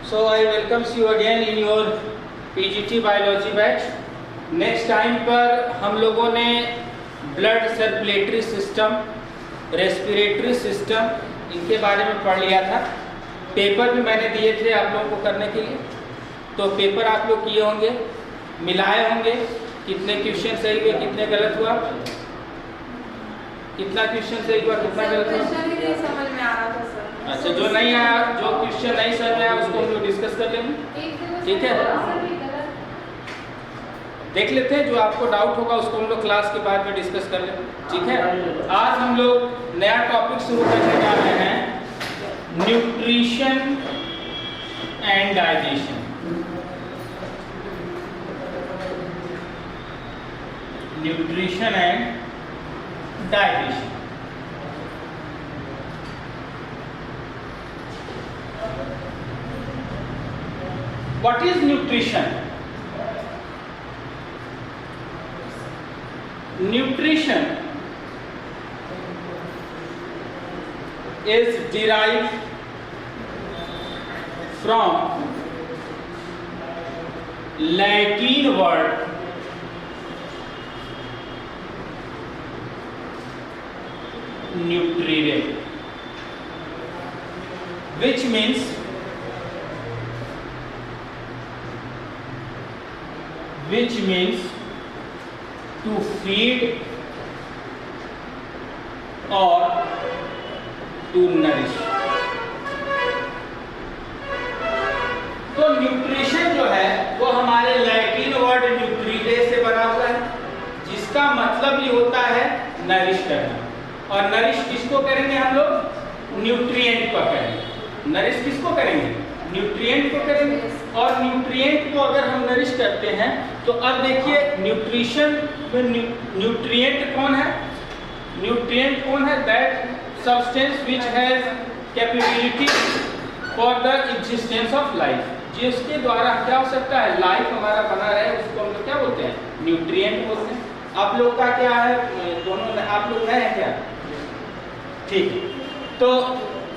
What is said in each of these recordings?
So I welcomes you again in your PGT biology batch. Next time पर हम लोगों ने blood circulatory system, respiratory system, इनके बारे में पढ़ लिया था। पेपर भी मैंने दिए थे आप लोगों को करने के लिए, तो पेपर आप लोग किए होंगे, मिलाए होंगे, कितने क्वेश्चन सही हुए, कितने गलत हुआ, कितना क्वेश्चन सही हुआ, कितना गलत हुआ। समझ में आ रहा था सर। अच्छा, जो नहीं आया, जो क्वेश्चन नहीं समझ में आया उसको हम लोग डिस्कस कर लेंगे, ठीक है। देख लेते हैं, जो आपको डाउट होगा उसको हम लोग क्लास के बाद में डिस्कस कर लेंगे, ठीक है। आज हम लोग नया टॉपिक शुरू करने जा रहे हैं, nutrition and digestion. Nutrition and digestion. What is nutrition? Nutrition is derived from Latin word nutrire, which means to feed or to nourish। तो न्यूट्रिशन जो है वो हमारे लैटिन वर्ड न्यूट्रीरे से बना हुआ है, जिसका मतलब ही होता है नरिश करना। और नरिश किसको करेंगे हम लोग? न्यूट्रिएंट को करेंगे। नरिश किसको करेंगे? न्यूट्रिएंट को करेंगे। और न्यूट्रिएंट को अगर हम नरिश करते हैं तो अब देखिए, न्यूट्रिशन में न्यूट्रिएंट कौन है? न्यूट्रिएंट कौन है? That substance which has capability for the existence of life, जिसके द्वारा क्या हो सकता है, लाइफ हमारा बना रहे, उसको हम लोग क्या बोलते हैं? न्यूट्रिएंट बोलते हैं। आप लोग का क्या है, दोनों आप लोग नए हैं क्या? ठीक है। तो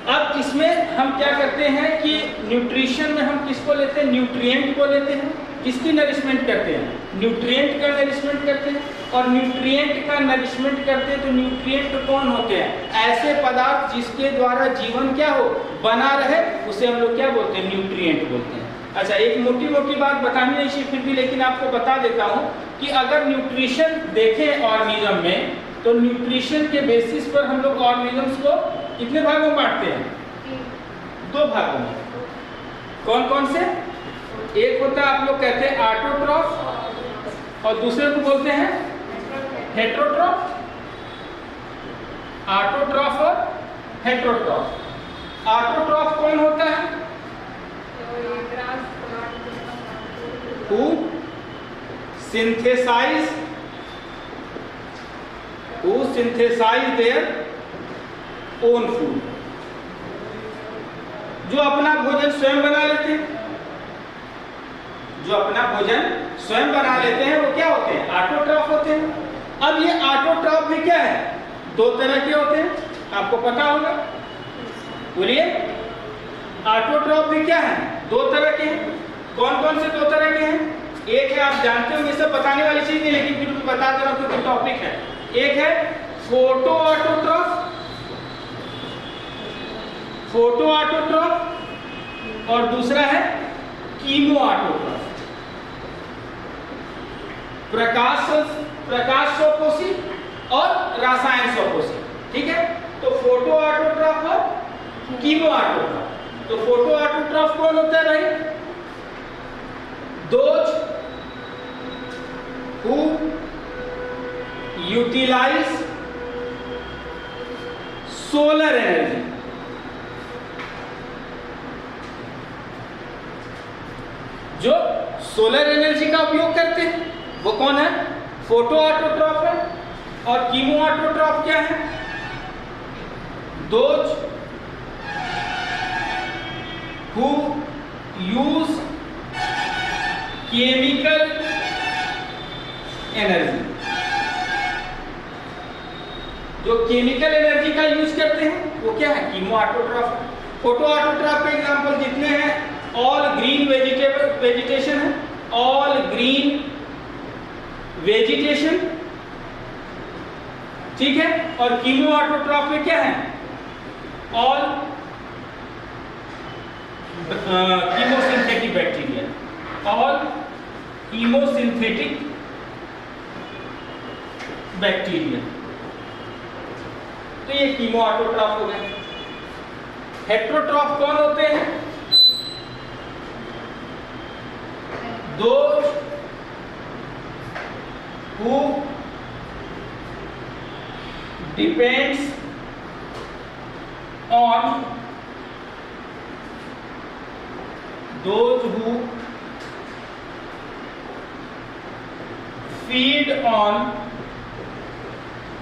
अब इसमें हम क्या करते हैं कि न्यूट्रिशन में हम किसको लेते हैं? न्यूट्रिएंट को लेते हैं। किसकी नरिशमेंट करते हैं? न्यूट्रिएंट का नरिशमेंट करते हैं। और न्यूट्रिएंट का नरिशमेंट करते हैं तो न्यूट्रिएंट कौन होते हैं? ऐसे पदार्थ जिसके द्वारा जीवन क्या हो, बना रहे, उसे हम लोग क्या बोलते हैं? न्यूट्रिएंट बोलते हैं। अच्छा, एक मोटी मोटी बात बतानी नहीं चाहिए फिर भी, लेकिन आपको बता देता हूँ कि अगर न्यूट्रिशन देखें ऑर्गेनिज्म में, तो न्यूट्रिशन के बेसिस पर हम लोग ऑर्गेनिजम्स को कितने भागों में बांटते हैं? 2 भागों में। कौन कौन से? एक होता है, आप लोग कहते हैं ऑटोट्रॉफ, और दूसरे को बोलते हैं हेटेरोट्रॉफ। ऑटोट्रॉफ और हेटेरोट्रॉफ। ऑटोट्रॉफ कौन होता है? Who synthesize their own food, जो अपना भोजन स्वयं बना लेते हैं। जो अपना भोजन स्वयं बना लेते हैं वो क्या होते हैं? ऑटोट्रॉफ होते हैं। अब ये ऑटोट्रॉफ भी क्या है? 2 तरह के होते हैं, आपको पता होगा, बोलिए। ऑटोट्रॉफ भी क्या है? 2 तरह के हैं। कौन कौन से 2 तरह के हैं? एक है, आप जानते हो, ये सब बताने वाली चीज नहीं, लेकिन फिर बता दे रहा हूं क्योंकि टॉपिक है। एक है फोटो ऑटोट्रॉफ, और दूसरा है कीमो ऑटोट्रॉफ। प्रकाश स्वपोषी और रसायन स्वपोषी, ठीक है। तो फोटो ऑटोट्रॉफ और कीमो ऑटोट्रॉफ। तो फोटो ऑटोट्रॉफ कौन होता है भाई? Those who utilize solar energy, जो सोलर एनर्जी का उपयोग करते हैं वो कौन है? फोटो ऑटोट्रॉफ है। और कीमो ऑटोट्रॉफ क्या है? Those who use chemical energy, जो केमिकल एनर्जी का यूज करते हैं वो क्या है? Chemo autotroph. फोटो ऑटोट्रॉफ के एग्जांपल जितने हैं, ऑल वेजिटेशन है, ऑल ग्रीन वेजिटेशन, ठीक है। और कीमो ऑटोट्रॉफ में क्या है, all chemosynthetic bacteria, all chemosynthetic bacteria. तो ये कीमो ऑटोट्रॉफ हो गए। हेट्रोट्रॉफ कौन होते हैं, those who depends on feed on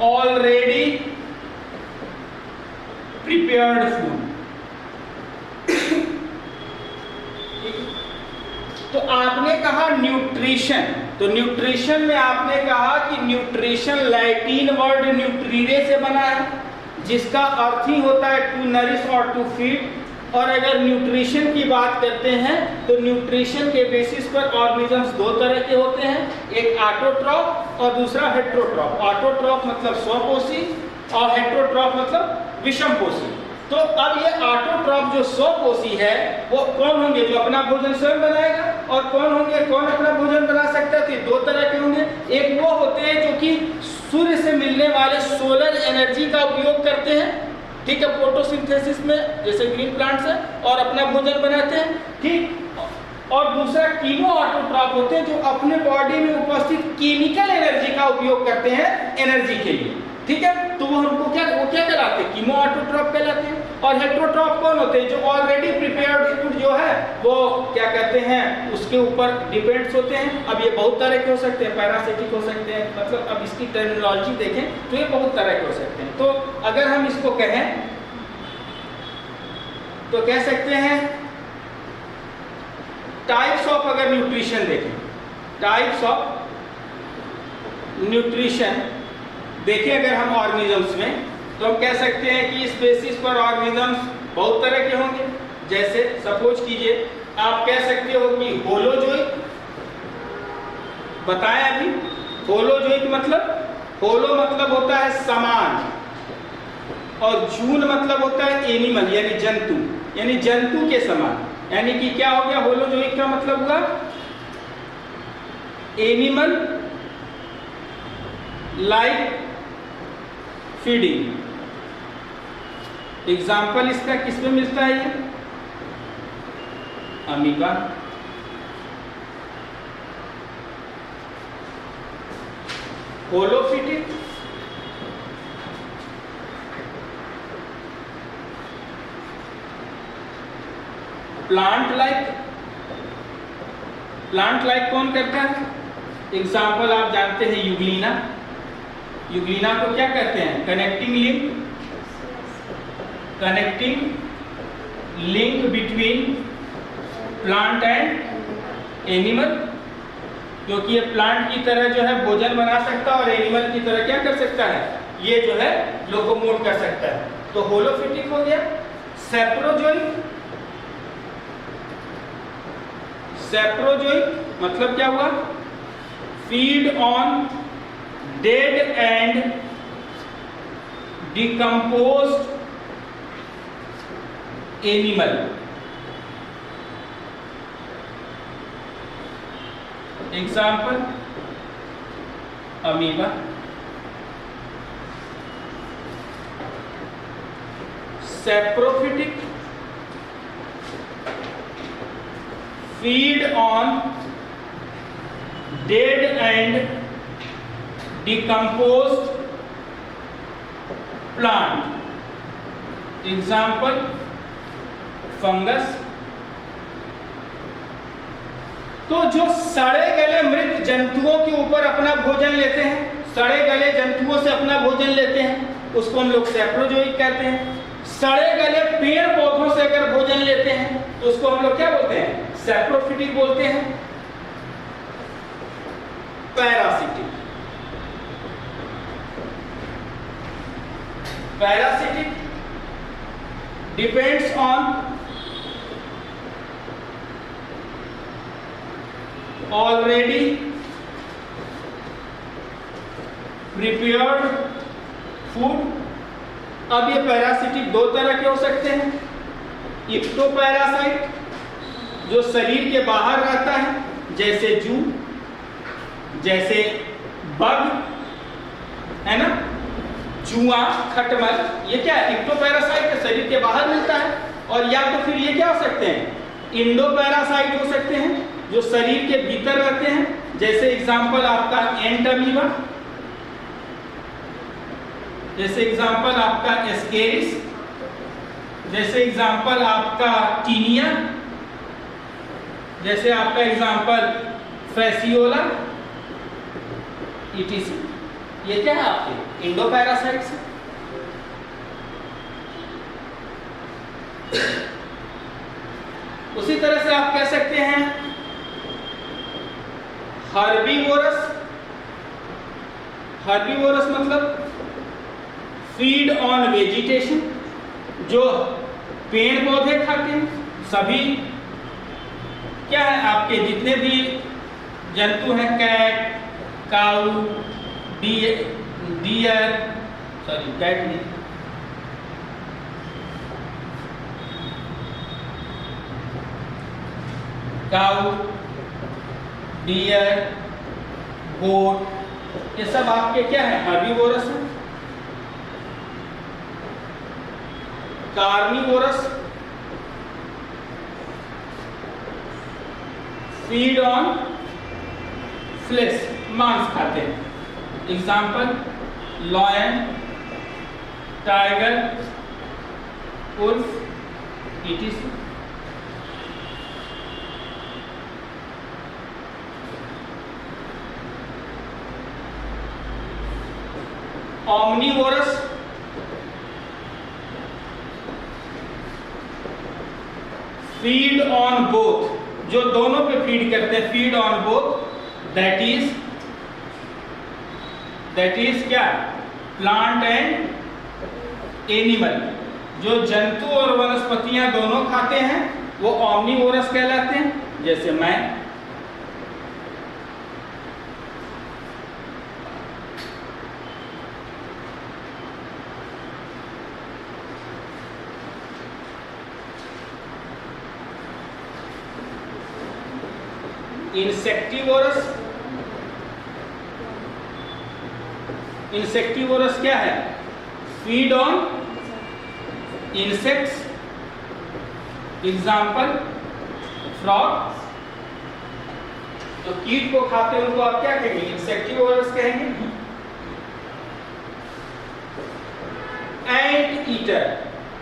already prepared food। तो आपने कहा न्यूट्रिशन, तो न्यूट्रिशन में आपने कहा कि न्यूट्रिशन लैटिन वर्ड न्यूट्रीरे से बना है, जिसका अर्थ ही होता है टू नरिश और टू फीड। और अगर न्यूट्रिशन की बात करते हैं तो न्यूट्रिशन के बेसिस पर ऑर्गेनिजम्स दो तरह के होते हैं, एक ऑटोट्रॉफ और दूसरा हेट्रोट्रॉफ। ऑटोट्रॉफ मतलब स्वपोषी और हेट्रोट्रॉफ मतलब विषमपोषी। तो अब ये ऑटोट्रॉफ जो स्वपोषी है वो कौन होंगे, जो अपना भोजन स्वयं बनाएगा, और कौन होंगे, कौन अपना भोजन बना सकता है। तो दो तरह के होंगे, एक वो होते हैं जो कि सूर्य से मिलने वाले सोलर एनर्जी का उपयोग करते हैं, ठीक है, फोटोसिंथेसिस में, जैसे ग्रीन प्लांट्स है, और अपना भोजन बनाते हैं, ठीक। और दूसरा कीमो ऑटोट्रॉफ होते हैं जो अपने बॉडी में उपस्थित केमिकल एनर्जी का उपयोग करते हैं एनर्जी के लिए, ठीक है। तो वो क्या कहलाते हैं, कीमो ऑटोट्रॉफ कहलाते हैं। और हेट्रोट्रॉफ कौन होते हैं, जो ऑलरेडी प्रिपेयर्ड फूड जो है वो क्या कहते हैं, उसके ऊपर डिपेंड्स होते हैं। अब ये बहुत तरह के हो सकते हैं, पैरासिटिक हो सकते हैं, मतलब अब इसकी टर्मिनोलॉजी देखें तो ये बहुत तरह के हो सकते हैं। तो अगर हम इसको कहें तो कह सकते हैं टाइप्स ऑफ, अगर न्यूट्रिशन देखें, टाइप्स ऑफ न्यूट्रिशन देखें अगर हम ऑर्गेनिजम्स में, तो हम कह सकते हैं कि इस बेसिस पर ऑर्गेनिजम्स बहुत तरह के होंगे। जैसे सपोज कीजिए आप कह सकते हो कि होलोजोइक, बताएं अभी होलोजोइक मतलब, होलो मतलब होता है समान, और जून मतलब होता है एनिमल यानी जंतु, यानी जंतु के समान। यानी कि क्या हो गया, होलोजोइक का मतलब हुआ एनिमल लाइक फीडिंग। एग्जाम्पल इसका किसमें मिलता है, ये amoeba, holophytic, plant like. Plant like कौन करता है, एग्जाम्पल आप जानते हैं यूग्लिना। यूग्लिना को क्या कहते हैं, connecting link, connecting link between plant and animal, क्योंकि ये प्लांट की तरह जो है भोजन बना सकता है और एनिमल की तरह क्या कर सकता है, ये जो है लोकोमोट कर सकता है। तो होलोफिटिक हो गया। सेप्रोजोइक, सेप्रोजोइक मतलब क्या हुआ, feed on dead and decomposed animal. Example amoeba. Saprophytic, feed on dead and decomposed plant, example fungus। तो जो सड़े गले मृत जंतुओं के ऊपर अपना भोजन लेते हैं, सड़े गले जंतुओं से अपना भोजन लेते हैं, उसको हम लोग सेप्रोजोइक कहते हैं। सड़े गले पेड़ पौधों से अगर भोजन लेते हैं तो उसको हम लोग क्या बोलते हैं, सेप्रोफिटिक बोलते हैं। Parasitic, parasitic depends on already prepared food. अब ये पैरासिटिक दो तरह के हो सकते हैं, इक्टोपैरासाइट जो शरीर के बाहर रहता है जैसे जू, जैसे बग, है ना, चूहा, खटमल, ये क्या है, इक्टोपैरासाइट है, शरीर के बाहर मिलता है। और या तो फिर ये क्या हो सकते हैं, इंडोपैरासाइट हो सकते हैं जो शरीर के भीतर रहते हैं, जैसे एग्जाम्पल आपका एंट अमीबा, जैसे एग्जाम्पल आपका एस्केरिस, जैसे एग्जाम्पल आपका टीनिया, जैसे आपका एग्जाम्पल फैसियोला, ईटीसी। ये क्या है आपके इंडोपैरासाइट्स। उसी तरह से आप कह सकते हैं हर्बीवोरस। हर्बीवोरस मतलब फीड ऑन वेजिटेशन, जो पेड़ पौधे खाते हैं। सभी क्या है आपके जितने भी जंतु हैं, कैट, काऊ, डियर, सॉरी कैट नहीं, काऊ, डियर, गोट, ये सब आपके क्या है, हर्बीवोरस है। कार्निवोरस फीड ऑन फ्लेश, मांस खाते हैं। Example lion, tiger, wolf, ETC. Omnivorous feed on both, जो दोनों पे फीड करते हैं, feed on both, that is क्या, प्लांट एंड एनिमल। जो जंतु और वनस्पतियां दोनों खाते हैं वो ऑमनीवोरस कहलाते हैं, जैसे मैं। इंसेक्टिवोरस, इंसेक्टिवोरस क्या है, feed on insects. Example frog, जो कीट को खाते हैं उनको आप क्या कहेंगे, इंसेक्टिवोरस कहेंगे। एंट ईटर,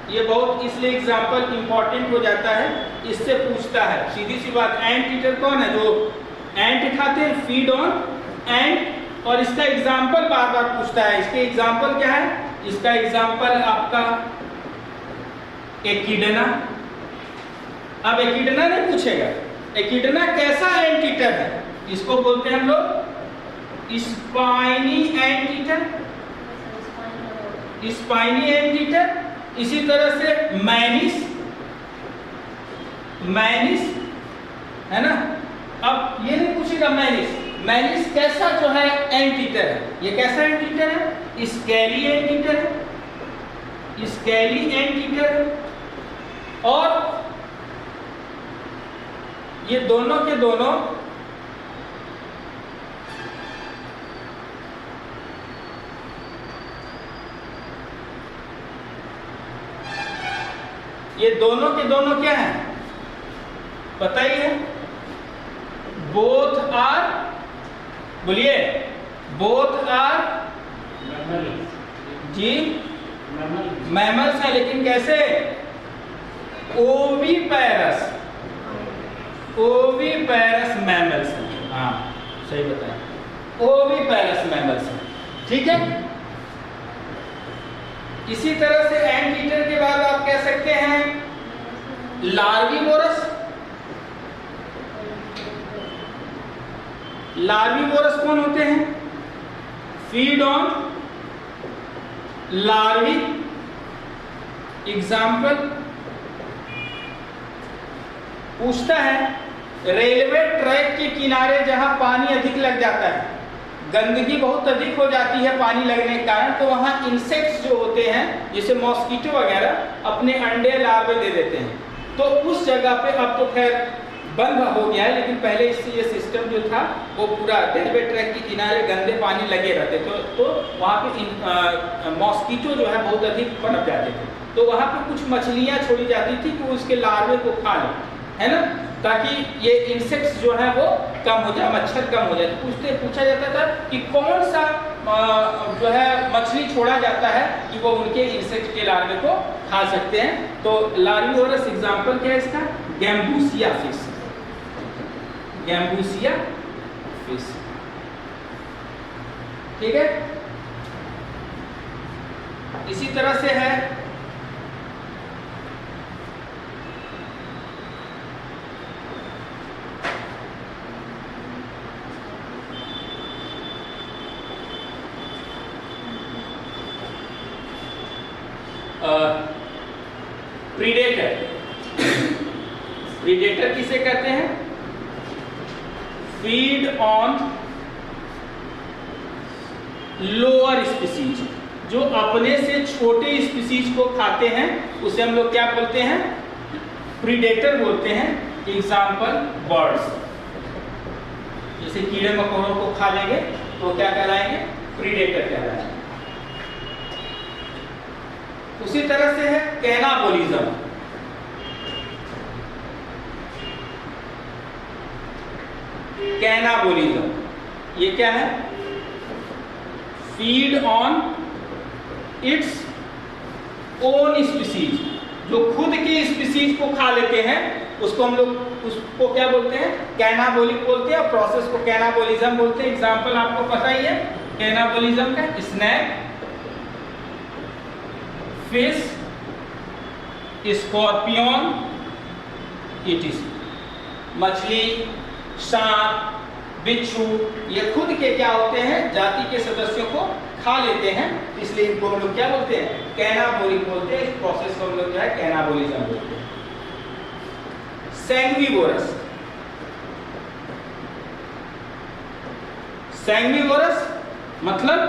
ये बहुत इसलिए एग्जाम्पल इंपॉर्टेंट हो जाता है, इससे पूछता है सीधी सी बात। एंट ईटर कौन है, जो एंट खाते हैं, फीड ऑन एंट। और इसका एग्जाम्पल बार बार पूछता है। इसके एग्जाम्पल क्या है, इसका एग्जाम्पल आपका एकिडना। अब एकिडना नहीं पूछेगा, एकिडना कैसा एंट ईटर है, इसको बोलते हैं हम लोग spiny ant eater, spiny ant eater. इसी तरह से मैनिस, मैनिस है ना। अब ये नहीं पूछेगा मैनिस, मैनिस कैसा जो है एंट ईटर है, ये कैसा एंट ईटर है, स्केली एंट ईटर है, स्केली एंट ईटर है। और ये दोनों के दोनों के दोनों क्या है पता ही है, बोथ आर, बोलिए, बोथ आर जी मैमल्स है, लेकिन कैसे, ओविपेरस, ओविपेरस मैमल्स है। हाँ सही बताया, ओविपेरस मैमल्स है, ठीक है। इसी तरह से एंट ईटर के बाद आप कह सकते हैं लार्विवोरस। लार्विवोरस कौन होते हैं, फीड ऑन लार्वी। एग्जाम्पल पूछता है रेलवे ट्रैक के किनारे जहां पानी अधिक लग जाता है, गंदगी बहुत अधिक हो जाती है पानी लगने के कारण, तो वहां इंसेक्ट्स जो होते हैं जैसे मॉस्किटो वगैरह अपने अंडे लार्वे दे देते हैं। तो उस जगह पे अब तो खैर बंद हो गया है, लेकिन पहले इससे ये सिस्टम जो था वो पूरा रेलवे ट्रैक के किनारे गंदे पानी लगे रहते तो वहाँ पे मॉस्किटो जो है बहुत अधिक पनप जाते थे। तो वहाँ पे कुछ मछलियाँ छोड़ी जाती थी कि वो उसके लार्वे को खा लें, है ना, ताकि ये इंसेक्ट्स जो है वो कम हो जाए, मच्छर कम हो जाए। तो पूछा जाता था कि कौन सा जो है मछली छोड़ा जाता है कि वो उनके इंसेक्ट के लार्वे को खा सकते हैं। तो लार्विवोरस एग्जाम्पल क्या है इसका? गैम्बूसिया फिश, गैम्बूसिया फिश, ठीक है। इसी तरह से है प्रीडेटर। प्रीडेटर किसे कहते हैं? फीड ऑन लोअर स्पीसीज, जो अपने से छोटे स्पीसीज को खाते हैं उसे हम लोग क्या बोलते हैं? प्रीडेटर बोलते हैं। एग्जाम्पल बर्ड्स, जैसे कीड़े मकोड़ों को खा लेंगे तो क्या कहलाएंगे? प्रीडेटर कहलाएंगे। उसी तरह से है कैनाबोलिज्म। कैनाबोलिज्म ये क्या है? Feed on its own species, जो खुद की स्पीसीज को खा लेते हैं उसको हम लोग उसको क्या बोलते हैं? कैनाबोलिक बोलते हैं, और प्रोसेस को कैनाबोलिज्म बोलते हैं। एग्जाम्पल आपको पता ही है कैनाबोलिज्म का, स्नैक, फिश, स्कॉर्पियन, इटिस। मछली, सांप, बिच्छू, ये खुद के क्या होते हैं? जाति के सदस्यों को खा लेते हैं, इसलिए इनको हम लोग क्या बोलते हैं? कैनाबोलिक बोलते हैं। इस प्रोसेस को हम लोग क्या है? कैनाबोलिज्म बोलते हैं। सैंग्विवोरस। सैंग्विवोरस मतलब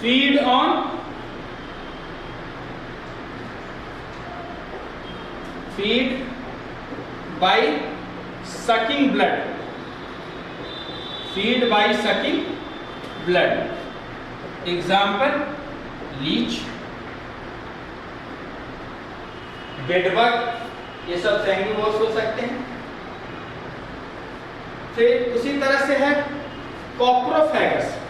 feed on feed by sucking blood, feed by sucking blood. Example leech, bedbug, ये सब सैंग्विवोरस हो सकते हैं। फिर उसी तरह से है कॉप्रोफैगस।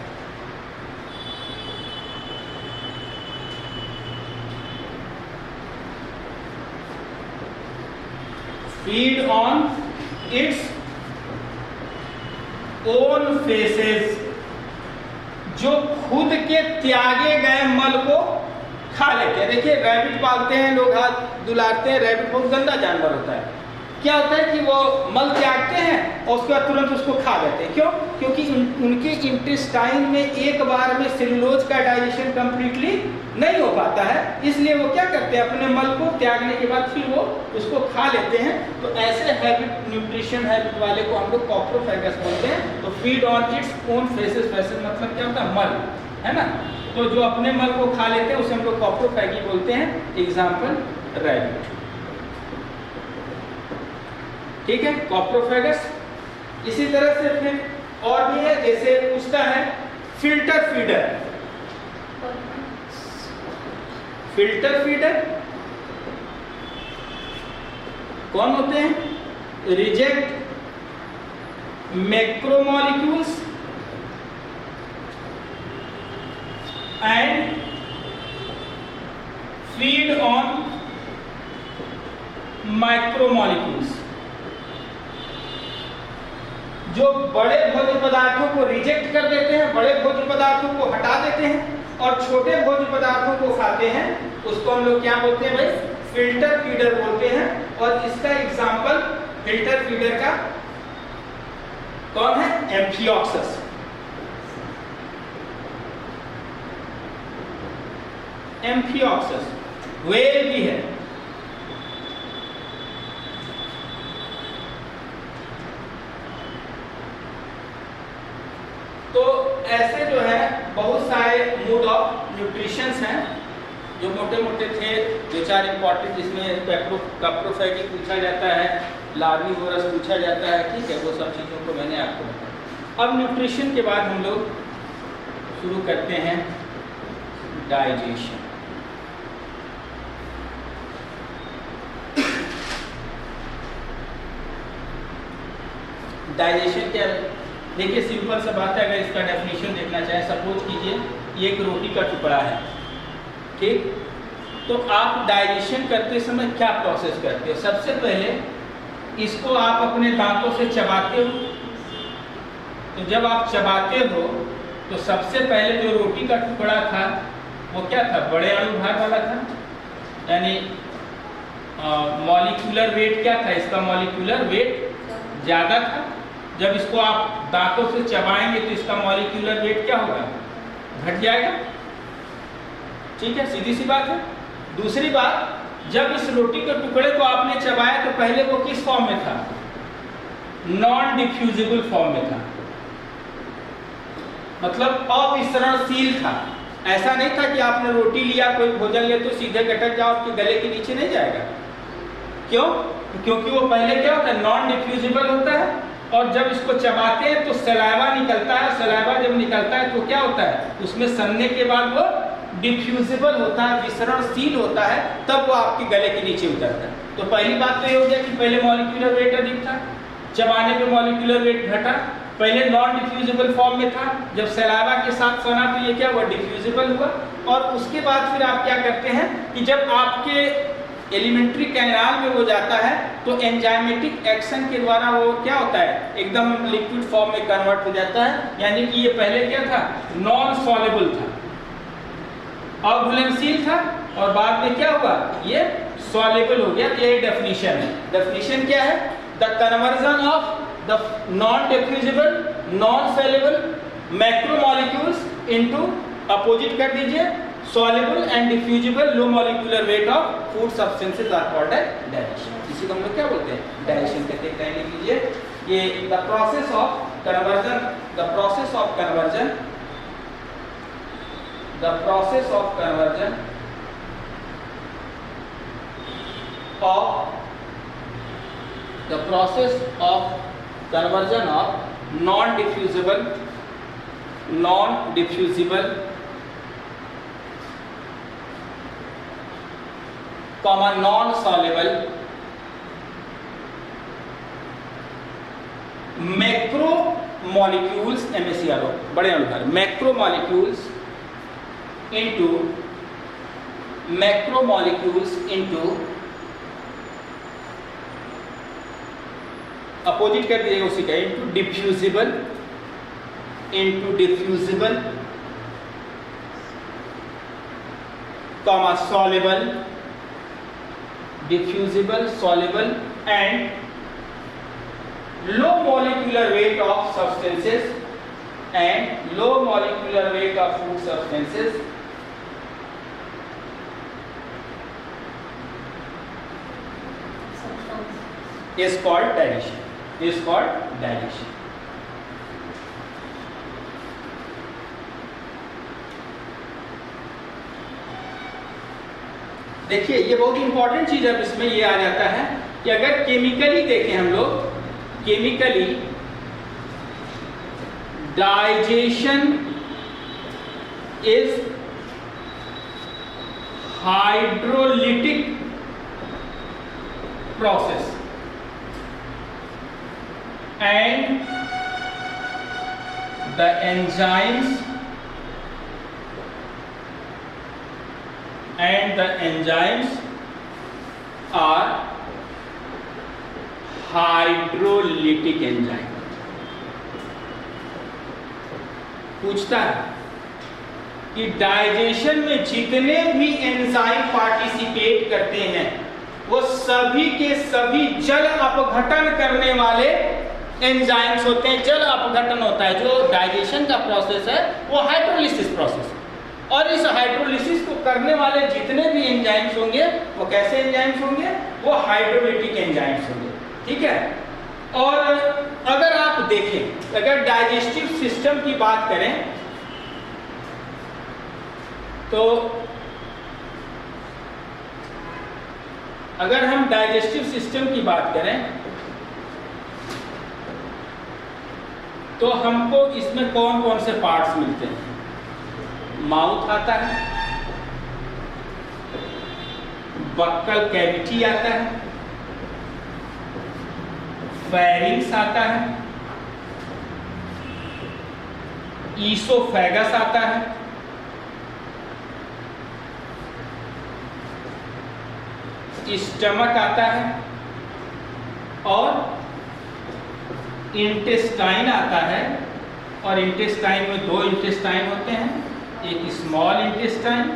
feed on its own feces, जो खुद के त्यागे गए मल को खा लेते हैं। देखिए रैबिट पालते हैं लोग, हाथ दुलारते हैं, रैबिट बहुत गंदा जानवर होता है। क्या होता है कि वो मल त्यागते हैं और उसके बाद तुरंत उसको खा लेते हैं। क्यों? क्योंकि उनके इंटेस्टाइन में एक बार में सेलुलोज का डाइजेशन कंप्लीटली नहीं हो पाता है, इसलिए वो क्या करते हैं? अपने मल को त्यागने के बाद फिर वो उसको खा लेते हैं। तो ऐसे हैबिट, न्यूट्रिशन हैबिट वाले को हम लोग कॉप्रोफैगस बोलते हैं। तो feed on its own faces, faces मतलब क्या होता है? मल, है ना। तो जो अपने मल को खा लेते हैं उसे हम लोग कॉप्रोफैगी बोलते हैं। एग्जाम्पल रैबिट, ठीक है, कॉप्रोफैगस। इसी तरह से फिर और भी है, जैसे उसका है फिल्टर फीडर। फिल्टर फीडर कौन होते हैं? Reject macromolecules and feed on micromolecules, जो बड़े भोज्य पदार्थों को रिजेक्ट कर देते हैं, बड़े भोज्य पदार्थों को हटा देते हैं और छोटे भोज्य पदार्थों को खाते हैं, उसको हम लोग क्या बोलते हैं भाई? फिल्टर फीडर बोलते हैं। और इसका एग्जाम्पल फिल्टर फीडर का कौन है? एम्फियोक्सस। एम्फियोक्सस व्हेल भी है। ऐसे जो है बहुत सारे मोड ऑफ न्यूट्रिशंस हैं जो मोटे मोटे थे, दो चार इंपॉर्टेंट, जिसमें कैप्रोफाइटिक पूछा जाता है, लार्विवोरस पूछा जाता है, ठीक है, वो सब चीज़ों को मैंने आपको बताया। अब न्यूट्रिशन के बाद हम लोग शुरू करते हैं डाइजेशन। डाइजेशन क्या है? देखिए सिंपल सा बात है, अगर इसका डेफिनेशन देखना चाहें, सपोज कीजिए ये एक रोटी का टुकड़ा है, ठीक, तो आप डाइजेशन करते समय क्या प्रोसेस करते हो? सबसे पहले इसको आप अपने दांतों से चबाते हो। तो जब आप चबाते हो तो सबसे पहले जो रोटी का टुकड़ा था वो क्या था? बड़े अणुभार वाला था, यानी मॉलिक्यूलर वेट क्या था? इसका मॉलिक्यूलर वेट ज़्यादा था। जब इसको आप दांतों से चबाएंगे तो इसका मॉलिक्यूलर वेट क्या होगा? घट जाएगा, ठीक है, सीधी सी बात है। दूसरी बात, जब इस रोटी के टुकड़े को आपने चबाया तो पहले वो किस फॉर्म में था? नॉन डिफ्यूजिबल फॉर्म में था, मतलब अविसरणशील था। ऐसा नहीं था कि आपने रोटी लिया, कोई भोजन लिया तो सीधे गटक जाओ, आपके गले के नीचे नहीं जाएगा। क्यों? क्योंकि वो पहले क्या होता है? नॉन डिफ्यूजिबल होता है, और जब इसको चबाते हैं तो सलाइवा निकलता है। सलाइवा जब निकलता है तो क्या होता है? उसमें सनने के बाद वो डिफ्यूजिबल होता है, विसरणशील होता है, तब वो आपके गले के नीचे उतरता है। तो पहली बात तो ये हो गया कि पहले मॉलिक्यूलर वेट अधिक था, चबाने पे मॉलिक्यूलर वेट घटा। पहले नॉन डिफ्यूजिबल फॉर्म में था, जब सलाइवा के साथ सना तो ये क्या हुआ? डिफ्यूजिबल हुआ। और उसके बाद फिर आप क्या करते हैं कि जब आपके एलिमेंट्री कैनाल में वो जाता है तो एंजाइमेटिक एक्शन के द्वारा वो क्या होता है? एकदम लिक्विड फॉर्म में कन्वर्ट हो जाता है। यानी कि ये पहले क्या था? नॉन सॉल्युबल था, अघुलनशील था, और बाद में क्या हुआ? ये सॉल्युबल हो गया। ये डेफिनेशन है। डेफिनेशन क्या है? The conversion of the non diffusible, non soluble macromolecules into, opposite कर दीजिए, soluble and diffusible low molecular weight of food substances are called digestion। इसी को हम लोग क्या बोलते हैं? डाइजेशन कहते हैं। लिख लीजिए, ये the process of conversion, the process of conversion, the process of conversion of, the process of conversion of non-diffusible comma non-soluble macromolecules, MACRO, बड़े अणुभार, macromolecules into अपोजिट कर दीजिएगा उसी का, into diffusible comma soluble, diffusible, soluble and low molecular weight of substances, and low molecular weight of food substances is called digestion, is called digestion। देखिए ये बहुत important चीज है। अब इसमें ये आ जाता है कि अगर केमिकली देखें हम लोग, chemically digestion is hydrolytic process and the enzymes are hydrolytic enzyme। पूछता है कि डाइजेशन में जितने भी एंजाइम पार्टिसिपेट करते हैं वो सभी के सभी जल अपघटन करने वाले एंजाइम्स होते हैं। जल अपघटन होता है, जो डाइजेशन का प्रोसेस है वो हाइड्रोलिसिस प्रोसेस है, और इस हाइड्रोलिसिस को करने वाले जितने भी एंजाइम्स होंगे वो कैसे एंजाइम्स होंगे? वो हाइड्रोलिटिक एंजाइम्स होंगे, ठीक है। और अगर आप आप देखें, अगर डाइजेस्टिव सिस्टम की बात करें तो अगर हम डाइजेस्टिव सिस्टम की बात करें तो हमको इसमें कौन कौन से पार्ट्स मिलते हैं? माउथ आता है, बक्कल कैविटी आता है, फेरिंग्स आता है, ईसोफेगस आता है, स्टमक आता है और इंटेस्टाइन आता है। और इंटेस्टाइन में दो इंटेस्टाइन होते हैं, एक स्मॉल इंटेस्टाइन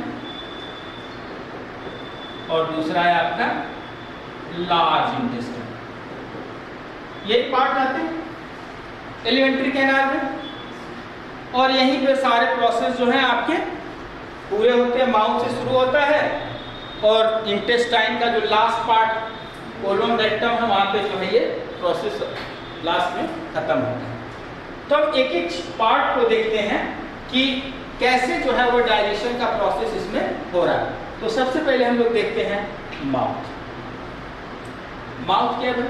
और दूसरा है आपका लार्ज इंटेस्टाइन। ये पार्ट आते हैं एलिमेंट्री कैनाल में और यहीं पे सारे प्रोसेस जो हैं आपके पूरे होते हैं। माउथ से शुरू होता है और इंटेस्टाइन का जो लास्ट पार्ट कोलोन रेक्टम है वहाँ पे जो है ये प्रोसेस लास्ट में खत्म होता है। तो अब एक एक पार्ट को देखते हैं कि कैसे जो है वो डाइजेशन का प्रोसेस इसमें हो रहा है। तो सबसे पहले हम लोग देखते हैं माउथ। माउथ क्या है?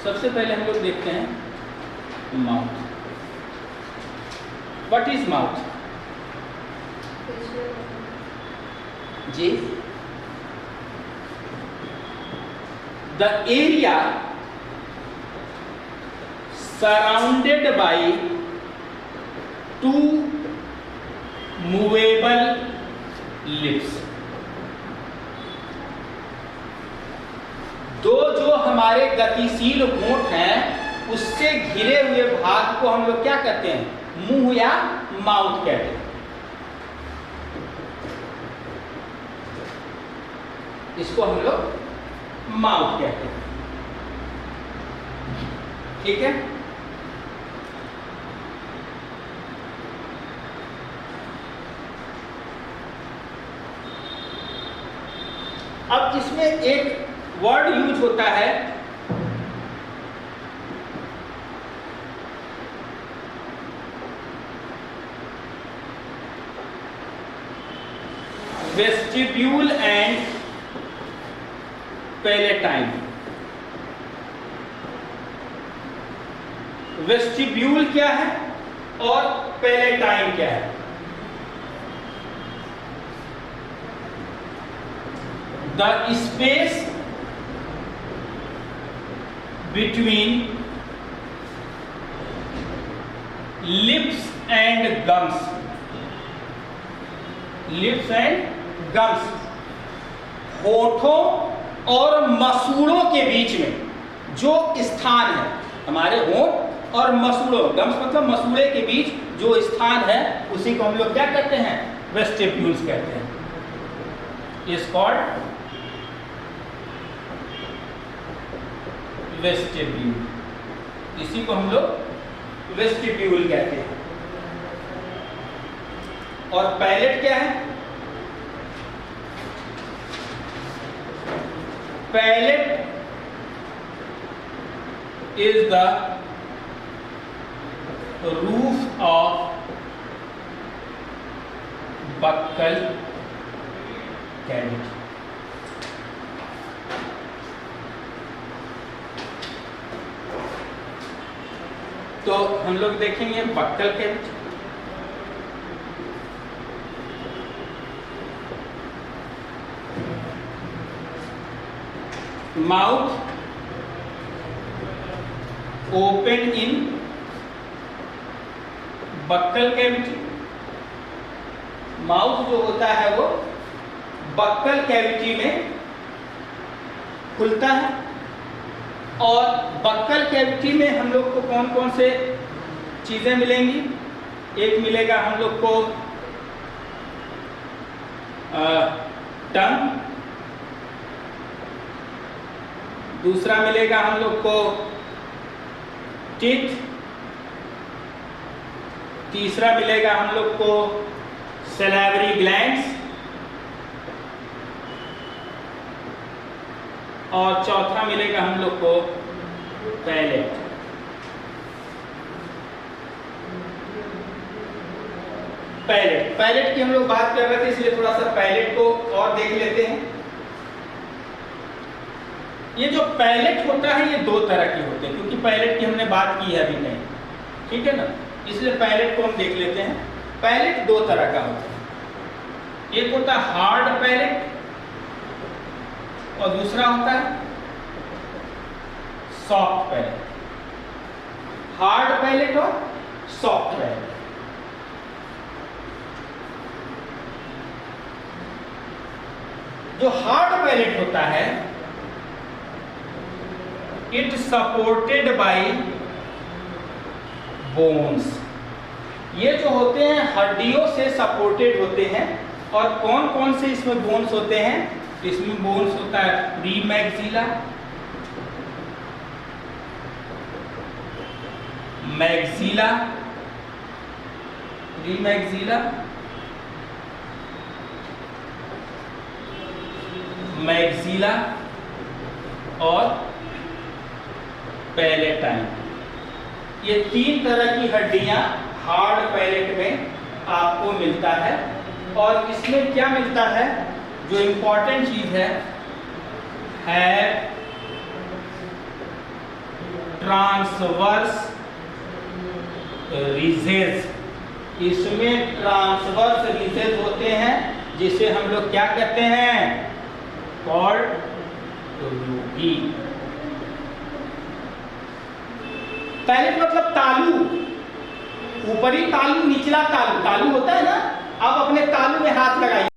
सबसे पहले हम लोग देखते हैं माउथ। What is mouth? जी, the area surrounded by two movable lips। दो जो हमारे गतिशील होंठ हैं उससे घिरे हुए भाग को हम लोग क्या कहते हैं? मुंह या माउथ कहते हैं। इसको हम लोग माउथ कहते हैं। ठीक है, अब इसमें एक वर्ड यूज होता है वेस्टिब्यूल एंड पैलेटाइन। वेस्टिब्यूल क्या है और पैलेटाइन क्या है? The space between lips and gums. Lips and gums, होठों और मसूड़ों के बीच में जो स्थान है, हमारे होठ और मसूड़ों, गम्स मतलब मसूड़े के बीच जो स्थान है उसी को हम लोग क्या कहते हैं? वेस्टिब्यूल्स कहते हैं। Is called vestibule. इसी को हम लोग वेस्टिब्यूल कहते हैं। और पैलेट क्या है? Palate is the roof of buccal cavity। तो हम लोग देखेंगे buccal cavity. Mouth open in buccal cavity. Mouth जो होता है वो बक्कल कैविटी में खुलता है। और बक्कल कैविटी में हम लोग को कौन कौन से चीजें मिलेंगी? एक मिलेगा हम लोग को टंग, दूसरा मिलेगा हम लोग को टीथ, तीसरा मिलेगा हम लोग को सैलिवरी ग्लैंड्स और चौथा मिलेगा हम लोग को पैलेट। पैलेट की हम लोग बात कर रहे थे, इसलिए थोड़ा सा पैलेट को और देख लेते हैं। ये जो पैलेट होता है ये दो तरह के होते हैं, क्योंकि पैलेट की हमने बात की है अभी नहीं, ठीक है ना, इसलिए पैलेट को हम देख लेते हैं। पैलेट दो तरह का होता है, एक होता है हार्ड पैलेट और दूसरा होता है सॉफ्ट पैलेट। हार्ड पैलेट और सॉफ्ट पैलेट। जो हार्ड पैलेट होता है, इट सपोर्टेड बाय बोन्स। ये जो होते हैं हड्डियों से सपोर्टेड होते हैं। और कौन कौन से इसमें बोन्स होते हैं? इसमें बोन्स होता है प्रीमैक्सिला, मैक्सिला, प्रीमैक्सिला, मैक्सिला और पैलेटाइन। ये तीन तरह की हड्डियां हार्ड पैलेट में आपको मिलता है। और इसमें क्या मिलता है, जो इंपॉर्टेंट चीज है ट्रांसवर्स रिजेस। इसमें ट्रांसवर्स रिजेस होते हैं, जिसे हम लोग क्या कहते हैं, कॉर्ड। पैलेट मतलब तालू, ऊपरी तालू निचला तालू। तालू होता है ना, आप अपने तालू में हाथ लगाइए।